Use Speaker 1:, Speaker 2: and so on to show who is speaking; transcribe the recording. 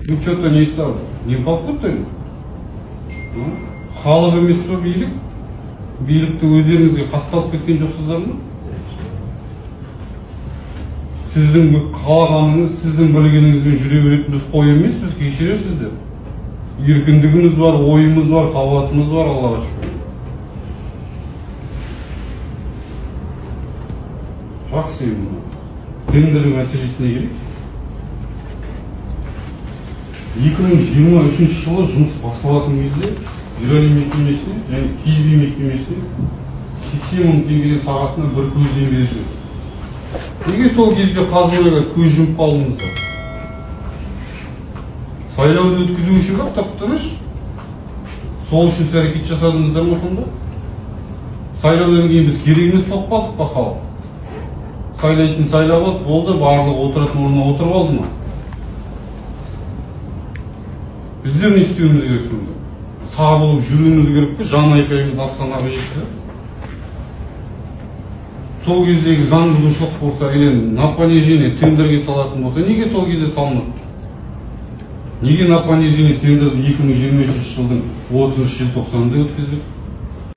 Speaker 1: Что-то не так. Не попутали. Халық емес пе билік? Билікті өздеріңізге қатталып кеткен жоқсыздар ма? Сіздің қалағаныңыз, сіздің білгеніңізбен жүре беретін біз қой емес, біз кешірерсіздер. Еркіндігіміз бар, ойымыз бар, сауатымыз бар, Аллаға шүкір. Жақсы енді. Тендер мәселесіне келейік. 2023 жылы жұмыс басталатын кезде Ирали мекемесіне және Кизби мекемесіне 80 мың теңгеден сағатына бір көзден береді. Неге сол кезде қазынаға көз жұмып қалдыңыздар? Сайлауды өткізу үшін бе таптыңыз? Сол үшін әрекет жасадыңыздар ма сонда? Сайлаудан кейін біз керек емес болып қалдық па халық? Сайлайтын сайлап алып болды, барлығы отыратын орнына отырып алды ма? Біздер не істеуіміз керек сонда? Сағ болып жүруіміз керек пе? Жан айқайымыз Астанаға жеткізіп? Сол кездегі заң бұзушылық болса, на понижение тендерге салатын болса, неге сол кезде салынады? Неге на понижение тендерді 2023 жылдың 30 желтоқсанында өткізбеді?